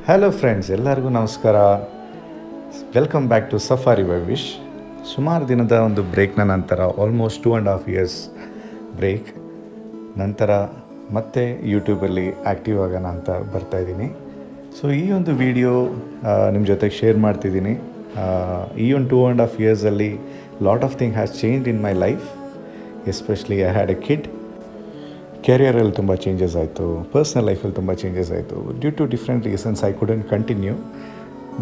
Hello friends, ಎಲ್ಲರಿಗೂ ನಮಸ್ಕಾರ. Welcome back to Safari by Vish. ಸುಮಾರು ದಿನದ ಒಂದು ಬ್ರೇಕ್ನ ನಂತರ, ಆಲ್ಮೋಸ್ಟ್ 2.5 years ಬ್ರೇಕ್ ನಂತರ ಮತ್ತೆ ಯೂಟ್ಯೂಬಲ್ಲಿ ಆ್ಯಕ್ಟಿವ್ ಆಗೋಣ ಅಂತ ಬರ್ತಾಯಿದ್ದೀನಿ. ಸೊ ಈ ಒಂದು ವಿಡಿಯೋ ನಿಮ್ಮ ಜೊತೆಗೆ ಶೇರ್ ಮಾಡ್ತಿದ್ದೀನಿ. ಈ ಒಂದು 2.5 yearsಲ್ಲಿ lot of thing has changed in my life. Especially I had a kid. ಕೆರಿಯರಲ್ಲಿ ತುಂಬ ಚೇಂಜಸ್ ಆಯಿತು, ಪರ್ಸ್ನಲ್ ಲೈಫಲ್ಲಿ ತುಂಬ ಚೇಂಜಸ್ ಆಯಿತು. Due to different reasons I couldn't continue.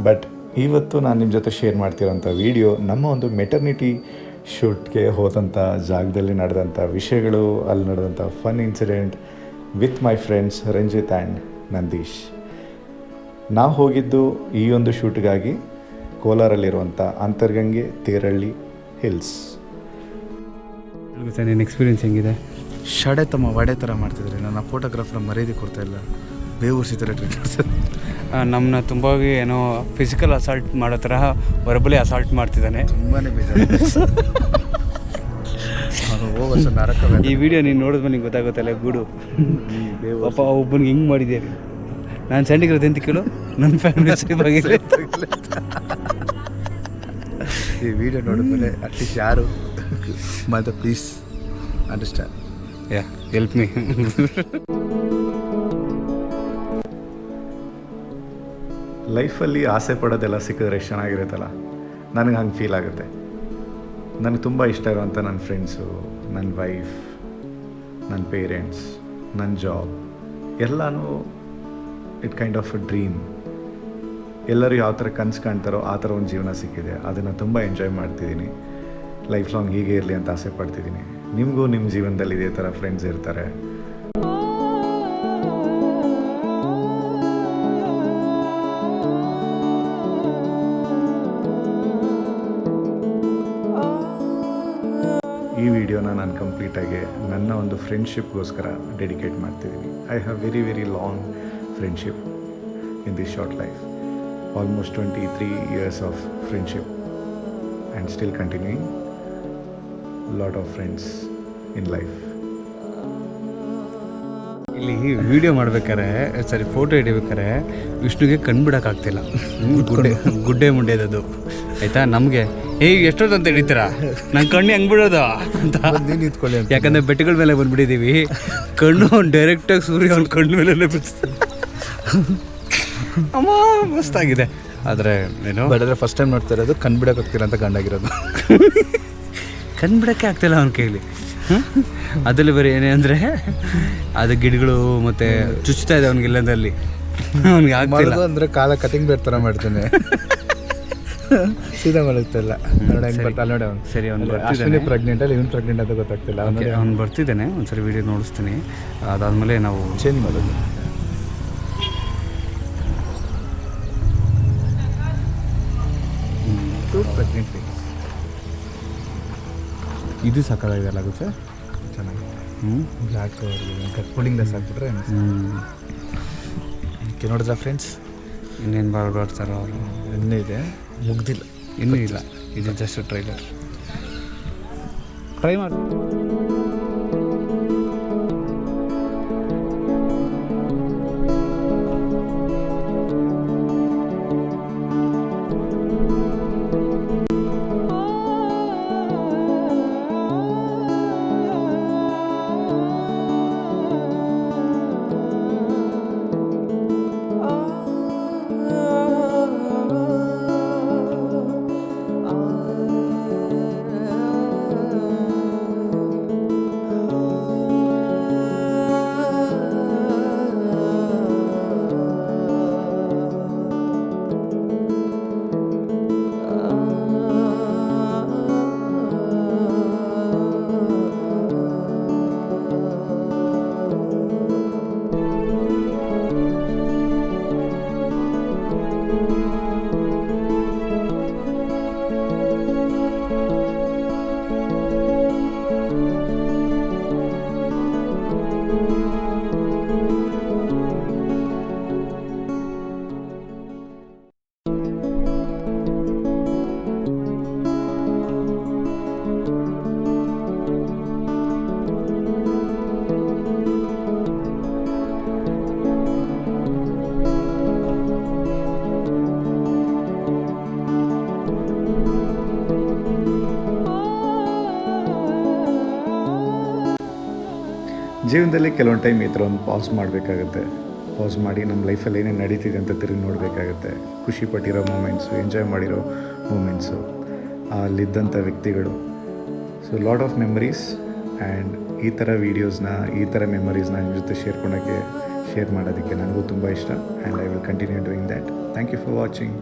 But ಇವತ್ತು ನಾನು ನಿಮ್ಮ ಜೊತೆ ಶೇರ್ ಮಾಡ್ತಿರೋಂಥ ವೀಡಿಯೋ ನಮ್ಮ ಒಂದು ಮೆಟರ್ನಿಟಿ ಶೂಟ್ಗೆ ಹೋದಂಥ ಜಾಗದಲ್ಲಿ ನಡೆದಂಥ ವಿಷಯಗಳು, ಅಲ್ಲಿ ನಡೆದಂಥ fun incident with my friends Ranjith and Nandish. ನಾವು ಹೋಗಿದ್ದು ಈ ಒಂದು ಶೂಟ್ಗಾಗಿ ಕೋಲಾರಲ್ಲಿರುವಂಥ ಅಂತರ್ಗಂಗೆ ತೇರಳ್ಳಿ ಹಿಲ್ಸ್. ಸರ್, ನಿನ್ನ ಎಕ್ಸ್ಪೀರಿಯನ್ಸ್ ಹೆಂಗಿದೆ? ಶಡೆ ತಮ್ಮ ವಡೆ ಥರ ಮಾಡ್ತಿದ್ರಿ. ನನ್ನ ಫೋಟೋಗ್ರಾಫ್ನ ಮರ್ಯಾದೆ ಕೊಡ್ತಾಯಿಲ್ಲ, ಬೇವರ್ಸಿ ಥರ ಟ್ರೀಟ್ ಮಾಡ್ತಾರೆ. ನಮ್ಮನ್ನ ತುಂಬ ಏನೋ ಫಿಸಿಕಲ್ ಅಸಾಲ್ಟ್ ಮಾಡೋ ಥರ ವರ್ಬಲಿ ಅಸಾಲ್ಟ್ ಮಾಡ್ತಿದ್ದಾನೆ. ತುಂಬಾ ಬೇಜಾರು. ಈ ವಿಡಿಯೋ ನೀನು ನೋಡಿದ್ಮೇಲೆ ನಿಂಗೆ ಗೊತ್ತಾಗುತ್ತಲ್ಲ ಗೂಡು ಪಾಪ ಒಬ್ಬನಿಗೆ ಹಿಂಗೆ ಮಾಡಿದ್ದೀರಿ. ನಾನು ಸಣ್ಣಗಿರೋದು ಅಂತ ಕೇಳು, ನನ್ನ ಫ್ಯಾಮಿಲಿ ಸೇಫ್ ಆಗಿದೆ. ಈ ವಿಡಿಯೋ ನೋಡಿದ್ಮೇಲೆ ಅಟ್ಲೀಸ್ಟ್ ಯಾರು ಮತ್ತೆ please understand. Yeah, help me. ಲೈಫಲ್ಲಿ ಆಸೆ ಪಡೋದೆಲ್ಲ ಸಿಕ್ಕಿದ್ರೆ ಎಷ್ಟು ಚೆನ್ನಾಗಿರುತ್ತಲ್ಲ. ನನಗೆ ಹಂಗೆ ಫೀಲ್ ಆಗುತ್ತೆ. ನನಗೆ ತುಂಬ ಇಷ್ಟ ಇರುವಂಥ ನನ್ನ ಫ್ರೆಂಡ್ಸು, ನನ್ನ ವೈಫ್, ನನ್ನ ಪೇರೆಂಟ್ಸ್, ನನ್ನ ಜಾಬ್ ಎಲ್ಲನೂ it kind of a dream. ಎಲ್ಲರೂ ಯಾವ ಥರ ಕನಸು ಕಾಣ್ತಾರೋ ಆ ಥರ ಒಂದು ಜೀವನ ಸಿಕ್ಕಿದೆ. ಅದನ್ನು ತುಂಬ ಎಂಜಾಯ್ ಮಾಡ್ತಿದ್ದೀನಿ. ಲೈಫ್ ಲಾಂಗ್ ಹೀಗೆ ಇರಲಿ ಅಂತ ಆಸೆ ಪಡ್ತಿದ್ದೀನಿ. ನಿಮಗೂ ನಿಮ್ಮ ಜೀವನದಲ್ಲಿ ಇದೇ ಥರ ಫ್ರೆಂಡ್ಸ್ ಇರ್ತಾರೆ. ಈ ವಿಡಿಯೋನ ನಾನು ಕಂಪ್ಲೀಟಾಗಿ ನನ್ನ ಒಂದು ಫ್ರೆಂಡ್ಶಿಪ್ಗೋಸ್ಕರ ಡೆಡಿಕೇಟ್ ಮಾಡ್ತಿದ್ದೀನಿ. I have very very long friendship in this short life. Almost 23 years of friendship and still continuing. Lot of friends in life. ಇಲ್ಲಿ ವಿಡಿಯೋ ಮಾಡ್ಬೇಕಾರೆ, ಸರಿ ಫೋಟೋ ಹಿಡಿಬೇಕಾರೆ ವಿಷ್ಣುಗೆ ಕಣ್ಬಿಡೋಕ್ಕಾಗ್ತಿಲ್ಲ. ಗುಡ್ಡೆ ಮುಂಡೆದದು ಆಯಿತಾ. ನಮಗೆ ಎಷ್ಟೊತ್ತು ಅಂತ ಹಿಡಿತೀರಾ, ನನ್ನ ಕಣ್ಣು ಹೆಂಗೆ ಬಿಡೋದು ಅಂತ ನಿಂತ್ಕೊಳ್ಳಿ ಅಂತ. ಯಾಕಂದರೆ ಬೆಟ್ಟಗಳ ಮೇಲೆ ಬಂದುಬಿಟ್ಟಿದ್ದೀವಿ. ಕಣ್ಣು ಡೈರೆಕ್ಟಾಗಿ ಸೂರ್ಯ ಅವ್ನ ಕಣ್ಣು ಮೇಲೆ ಬಿಡಿಸ್ತಾರೆ. ಅಮ್ಮ ಮಸ್ತಾಗಿದೆ. ಆದರೆ ಏನು ಬಟ್ ಫಸ್ಟ್ ಟೈಮ್ ನೋಡ್ತಾ ಇರೋದು ಕಣ್ಬಿಡೋಕ್ಕಾಗ್ತಿಲ್ಲ ಅಂತ ಗಂಡಾಗಿರೋದು. ಕಣ್ಬಿಡೋಕ್ಕೆ ಆಗ್ತಿಲ್ಲ ಅವನ ಕೈಲಿ. ಅದರಲ್ಲಿ ಬರೀ ಏನೇ ಅಂದರೆ ಅದು ಗಿಡಗಳು ಮತ್ತು ಚುಚ್ತಾ ಇದೆ ಅವ್ನಿಗೆಲ್ಲದಲ್ಲಿ. ಅವ್ನಿಗೆ ಆಗ್ತಿಲ್ಲ ಅಂದರೆ ಕಾಲ ಕಟಿಂಗ್ ಬೇರೆ ಥರ ಮಾಡ್ತಾನೆ. ಸೀದಾ ಮಾಡುತ್ತಿಲ್ಲ. ನೋಡಿ ಹೆಂಗೆ ಬರ್ತಾ ನೋಡಿ ಅವ್ನು. ಸರಿ, ಅವ್ನು ಅಶ್ವಿನಿ ಪ್ರೆಗ್ನೆಂಟಲ್ಲಿ ಇವನು ಪ್ರೆಗ್ನೆಂಟ್ ಅಂತ ಗೊತ್ತಾಗ್ತಿಲ್ಲ. ಅವ್ನು ಬರ್ತಿದ್ದಾನೆ. ಒಂದ್ಸರಿ ವಿಡಿಯೋ ನೋಡಿಸ್ತೀನಿ. ಅದಾದಮೇಲೆ ನಾವು ಚೇಂಜ್ ಮಾಡೋದು. ಪ್ರೆಗ್ನೆಂಟ್ ಇದು ಸಾಕಾಗಿದೆಲ್ಲ ಆಗುತ್ತೆ ಚೆನ್ನಾಗಿ. ಬ್ಲ್ಯಾಕ್ ಕೂಲಿಂಗ್ ಗ್ಲಾಸ್ ಹಾಕ್ಬಿಟ್ರೆ ನೋಡಿದ್ರ ಫ್ರೆಂಡ್ಸ್. ಇನ್ನೇನು ಬರ್ತಾರೋ ಅವರು. ಇನ್ನೂ ಇದೆ, ಮುಗ್ದಿಲ್ಲ, ಇನ್ನೂ ಇಲ್ಲ. ಇದು ಜಸ್ಟ್ ಟ್ರೈಲರ್. ಟ್ರೈ ಮಾಡಿ. ಜೀವನದಲ್ಲಿ ಕೆಲವೊಂದು ಟೈಮ್ ಈ ಥರ ಒಂದು ಪಾಸ್ ಮಾಡಬೇಕಾಗತ್ತೆ. ಪಾಸ್ ಮಾಡಿ ನಮ್ಮ ಲೈಫಲ್ಲಿ ಏನೇನು ನಡೀತಿದೆ ಅಂತ ತಿರುಗಿ ನೋಡಬೇಕಾಗತ್ತೆ. ಖುಷಿ ಪಟ್ಟಿರೋ ಮೂಮೆಂಟ್ಸು, ಎಂಜಾಯ್ ಮಾಡಿರೋ ಮೂಮೆಂಟ್ಸು, ಅಲ್ಲಿದ್ದಂಥ ವ್ಯಕ್ತಿಗಳು. So lot of memories. And ಈ ಥರ ವೀಡಿಯೋಸ್ನ, ಈ ಥರ ಮೆಮರೀಸ್ನ ನಿಮ್ಮ ಜೊತೆ ಶೇರ್ ಮಾಡೋದಕ್ಕೆ ನನಗೂ ತುಂಬ ಇಷ್ಟ. And I will continue doing that. Thank you for watching.